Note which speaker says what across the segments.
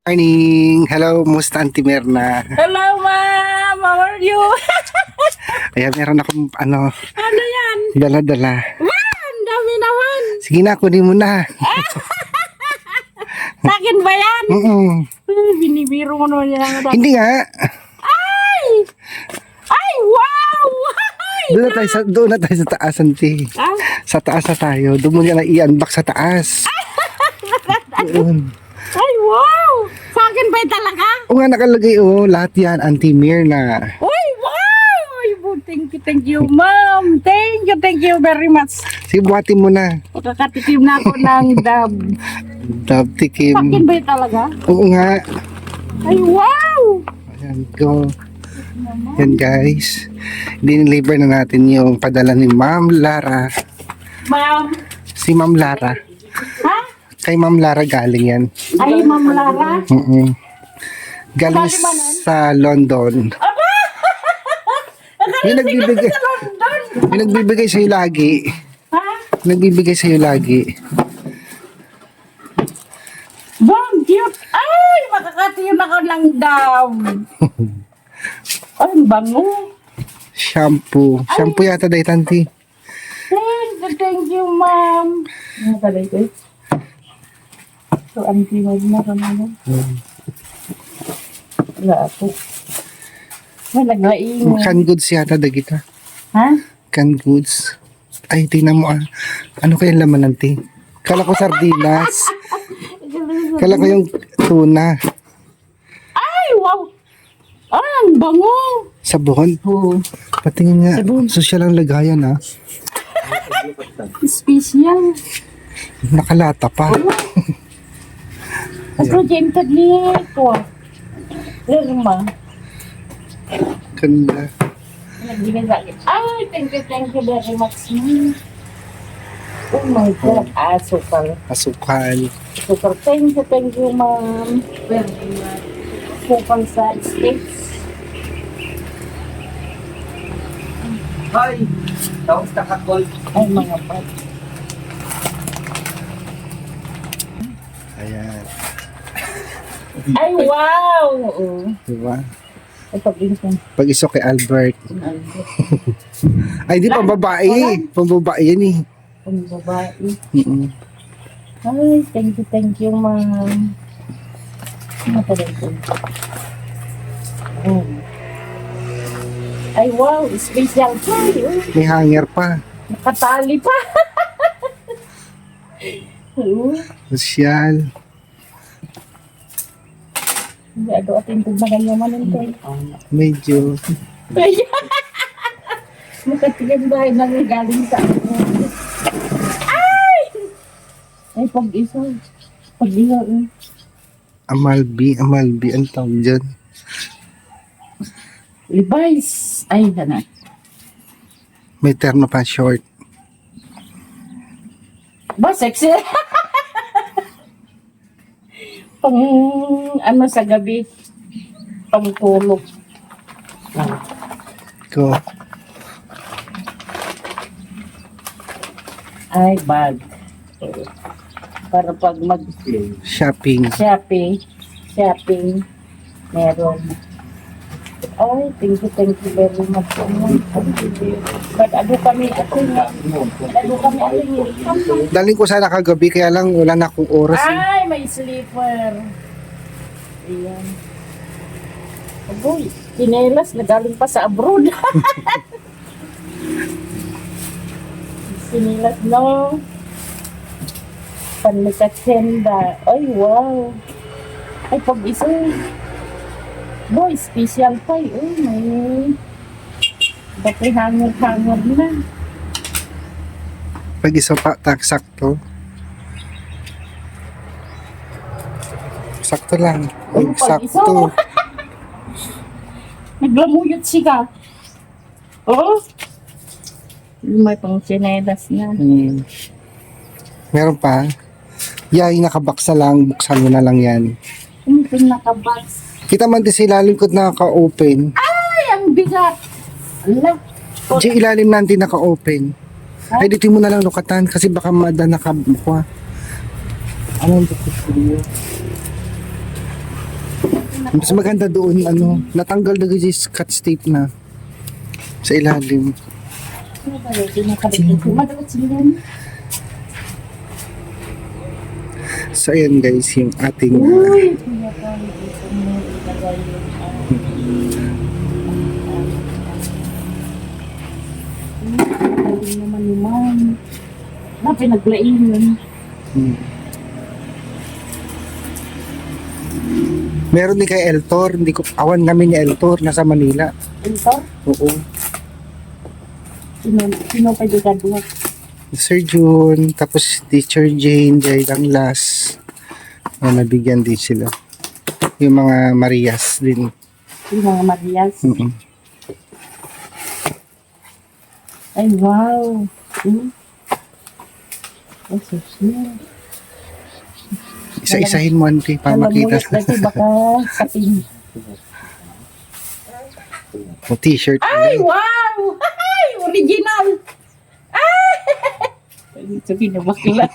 Speaker 1: Morning! Hello, musta Auntie Merna?
Speaker 2: Hello, ma'am! How are you?
Speaker 1: Ayan, meron akong
Speaker 2: Ano yan?
Speaker 1: dala-dala.
Speaker 2: Wow! Ang dami naman!
Speaker 1: Sige na, kunin mo na.
Speaker 2: Sa akin ba yan? Binibiro mo naman yan.
Speaker 1: Hindi nga.
Speaker 2: Ay! Ay, wow! Ay!
Speaker 1: Doon na tayo sa taas, Auntie.
Speaker 2: Ah?
Speaker 1: Sa taas na tayo. Doon mo na i-unbox sa taas. Doon.
Speaker 2: Ay, wow! Sa akin ba yan talaga?
Speaker 1: O nga, nakalagay lahat yan, Auntie Mirna.
Speaker 2: Uy, wow! Ay, thank you, ma'am. Thank you very much.
Speaker 1: Sige, buhatin mo na.
Speaker 2: Makakatikim na ako ng dab.
Speaker 1: Dab
Speaker 2: Sa
Speaker 1: tikim.
Speaker 2: akin ba yan talaga?
Speaker 1: Oo nga.
Speaker 2: Ay, wow!
Speaker 1: Ayan, go. Yan guys. Diniliver na natin yung padala ni Ma'am Lara.
Speaker 2: Ma'am.
Speaker 1: Si Ma'am Lara.
Speaker 2: Ha?
Speaker 1: Kay Ma'am Lara galing yan.
Speaker 2: Ay, ma'am Lara.
Speaker 1: Galing
Speaker 2: Kalimanan?
Speaker 1: sa London. Yung nagbibigay,
Speaker 2: Sa London.
Speaker 1: yung nagbibigay sa'yo lagi.
Speaker 2: Ha?
Speaker 1: Nagbibigay sa'yo lagi.
Speaker 2: Bang, cute. Ay, makakatiyon ako ng dam. Ay, ang bango.
Speaker 1: Shampoo. Shampoo yata dahil tanti.
Speaker 2: Thank you, ma'am. Ano ka dito? So, auntie mo na ka naman. Wala ako. Wala, naglaing.
Speaker 1: Canned goods yata dagita.
Speaker 2: Ha?
Speaker 1: Canned goods. Ay, tingnan mo ah. Ano kaya laman nanti? Kala ko sardinas. Kala ko yung tuna.
Speaker 2: Ay, wow. Ay, ang bango.
Speaker 1: Sabon.
Speaker 2: Oo.
Speaker 1: Patingin nga.
Speaker 2: Sabon.
Speaker 1: Social ang lagayan ah.
Speaker 2: Special.
Speaker 1: Nakalata pa.
Speaker 2: Ako dyan nito. Lerma.
Speaker 1: Ganda.
Speaker 2: Nagbigay sa akin. Ay, thank you very much. Oh my God. Asukal.
Speaker 1: Asukal.
Speaker 2: Super thank you, ma'am. Very much. Asukal sa States.
Speaker 3: Hi! Tapos nakakol.
Speaker 2: Ay, mga bad.
Speaker 1: Ayan.
Speaker 2: Ay, wow! Oo.
Speaker 1: Diba?
Speaker 2: Ito, ginsan.
Speaker 1: Pag-iso kay Albert. Ay, di pa babae. Pambabae yan eh.
Speaker 2: Ang babae.
Speaker 1: Mm-mm.
Speaker 2: Ay, thank you, ma'am. Ano pa rin? Oh. Ay, wow! Special tayo.
Speaker 1: May hanger pa.
Speaker 2: Nakatali pa. Oo.
Speaker 1: Social.
Speaker 2: Hindi, ado atin kung magayaman ito.
Speaker 1: Medyo.
Speaker 2: Makatigan ba ay nangigaling sa ako? Ay! Ay, pag-isa. Pag-isa.
Speaker 1: Amalbi. Amalbi. Ang tawag dyan.
Speaker 2: Levi's. Ay, na.
Speaker 1: May terno pa short.
Speaker 2: Ba, sexy. Pang, ano sa gabi. Pang tulog.
Speaker 1: Go.
Speaker 2: Ay, bag. Para pag
Speaker 1: Shopping.
Speaker 2: shopping, meron. Ay, thank you very much. But ano kami,
Speaker 1: Daling ko sana kagabi kaya lang wala na akong oras eh.
Speaker 2: Ay, may sleeper. Ayan. Aboy, chinelas na galing pa sa abroad. Chinelas, no? Panlikatenda. Ay, wow. Ay, pag-isa. Boy, special pa eh. Oh, may... Dati hanger na.
Speaker 1: Pag-iso pa, sakto. Sakto lang. Ay,
Speaker 2: pag-iso.
Speaker 1: sakto.
Speaker 2: Naglamuyot siya. Oh. May pang chinelas na.
Speaker 1: Meron pa. Yung nakabaksa lang. Buksan mo na lang yan.
Speaker 2: Yung pinakabox.
Speaker 1: Kita man din sa ilalim ko naka-open.
Speaker 2: Ay, ang bigat. Ala.
Speaker 1: Diyan ilalim natin naka-open. Ay, dito mo na lang lukatan kasi baka nakabuka. Anong dito? Mas maganda doon, ano, natanggal na yung scotch tape na sa ilalim.
Speaker 2: Madalas sila.
Speaker 1: So, ayan guys, yung ating
Speaker 2: Uy! Pinatawag dito mo ilagay yung galing naman ni ma'am. Na pinaglain yun.
Speaker 1: meron din kay Eltor, hindi ko awan kami ni Eltor, nasa Manila.
Speaker 2: Ito?
Speaker 1: Oo.
Speaker 2: Sino pa di kaduha?
Speaker 1: Sir June, tapos Teacher Jane, Jay Langlas. Nabigyan din sila. Yung mga Marias din.
Speaker 2: Yung mga Marias.
Speaker 1: Mm-mm.
Speaker 2: Ay, wow. Ay, so sweet.
Speaker 1: Isa-isahin mo, auntie, para
Speaker 2: Alam mo,
Speaker 1: makita.
Speaker 2: kasi baka sapin.
Speaker 1: O t-shirt.
Speaker 2: Ay, wow! Ay, original! Ay! Sabi na bakla.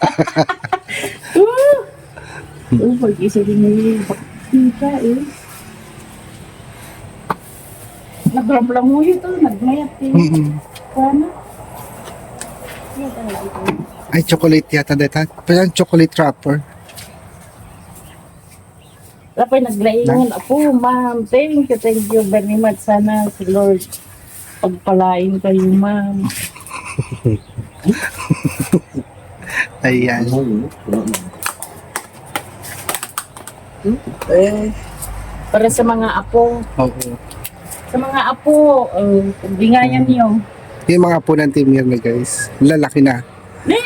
Speaker 2: Pag-isa din may bakita eh. Nagramlang mo ito, nagmayat eh.
Speaker 1: Mm-mm.
Speaker 2: Paano?
Speaker 1: Ay, chocolate yata dito. Parang chocolate wrapper.
Speaker 2: Tapos naglaingan ako, ma'am. Thank you very much. Sana si Lord pagpalain kayo, ma'am.
Speaker 1: Ayan.
Speaker 2: Para sa mga apo.
Speaker 1: Oo.
Speaker 2: Sa mga apo, bingayan niyo.
Speaker 1: Yung mga po ng team na guys. Lalaki na.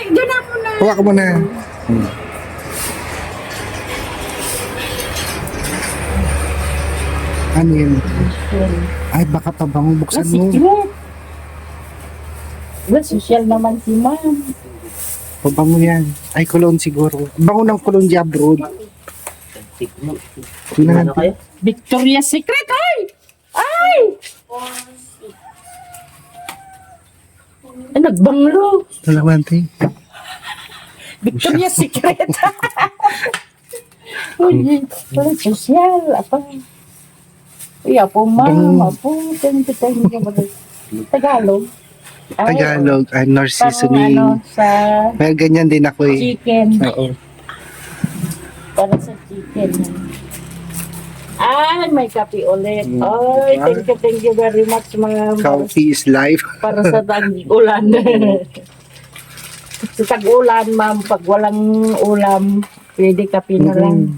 Speaker 2: Doon ako na.
Speaker 1: Huwag mo na. Ano yun? Ay, baka pabango. Buksan mo.
Speaker 2: Secret. Well, social naman si ma'am.
Speaker 1: Pabango yan. Ay, cologne siguro. Bango ng cologne di abroad.
Speaker 3: Ano kayo?
Speaker 2: Victoria's Secret, ay! Ay! Ay, nagbanglo.
Speaker 1: Talawante.
Speaker 2: Victoria's Secret. Uy, parang social. Apa? Uy, apo, ma'am. Apo, thank you. Tagalog. Ay,
Speaker 1: Tagalog. Nor
Speaker 2: parang
Speaker 1: seasoning.
Speaker 2: ano, sa
Speaker 1: May ganyan din ako eh.
Speaker 2: chicken.
Speaker 1: Oo.
Speaker 2: Para sa chicken. Ay, may kape ulit. Ay, thank you very much, mga
Speaker 1: Coffee is life.
Speaker 2: para sa tag-ulan. Sa tag-ulan, ma'am, pag walang ulam, pwede kape na lang.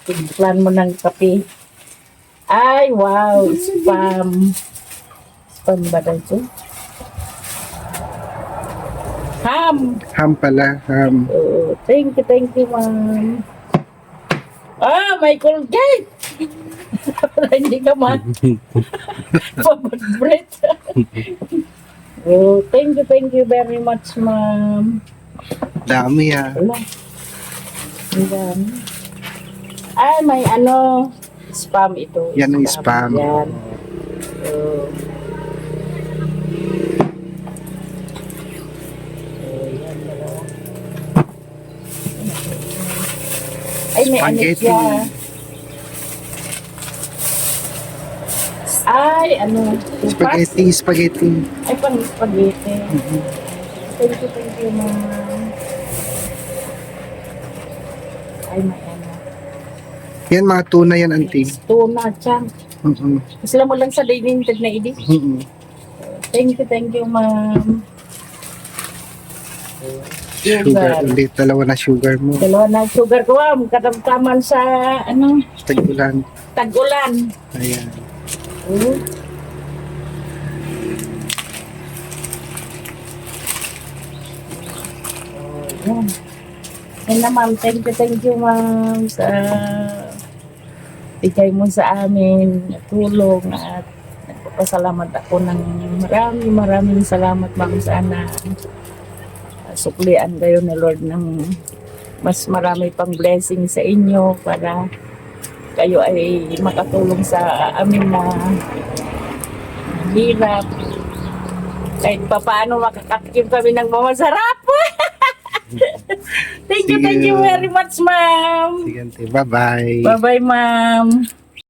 Speaker 2: Tignan mo ng kape. Ay, wow, spam. Spam ba daw ito? Ham.
Speaker 1: Ham pala. Ham.
Speaker 2: Oh, thank you, ma'am. Ah, may Colgate! Para hindi ka pabag-breath. Oh, thank you very much, ma'am.
Speaker 1: Dami ah.
Speaker 2: Wala. Ang dami. Ay, may ano, spam ito.
Speaker 1: Yan ang spam.
Speaker 2: Yan. Oh. Yan dalawa. Ay, may ano
Speaker 1: Spaghetti.
Speaker 2: siya. Ay, ano, tupas.
Speaker 1: Spaghetti.
Speaker 2: Ay, pang spaghetti. Thank you, ma'am. Ay, may ano.
Speaker 1: Yan mga tuna yan, auntie.
Speaker 2: Tuna, chang. Sila mo lang sa limited na idi. Thank you, ma'am.
Speaker 1: Sugar ulit. Dalawa na sugar mo.
Speaker 2: Dalawa na sugar ko, ma'am. Katamtaman sa, ano,
Speaker 1: Tagulan.
Speaker 2: tag-ulan.
Speaker 1: Ayan.
Speaker 2: Oh. Yan. Yan na, ma'am. Thank you, ma'am, sa bigay mo sa amin na tulong at nagpapasalamat ako ng maraming salamat, ma'am. Sana suklian kayo ni Lord ng mas marami pang blessing sa inyo para kayo ay makatulong sa amin na hirap. Kahit pa paano makakatikim kami ng mamasarap. Thank you
Speaker 1: See you.
Speaker 2: very much, ma'am.
Speaker 1: Sige, ante. Bye-bye.
Speaker 2: Bye-bye, ma'am.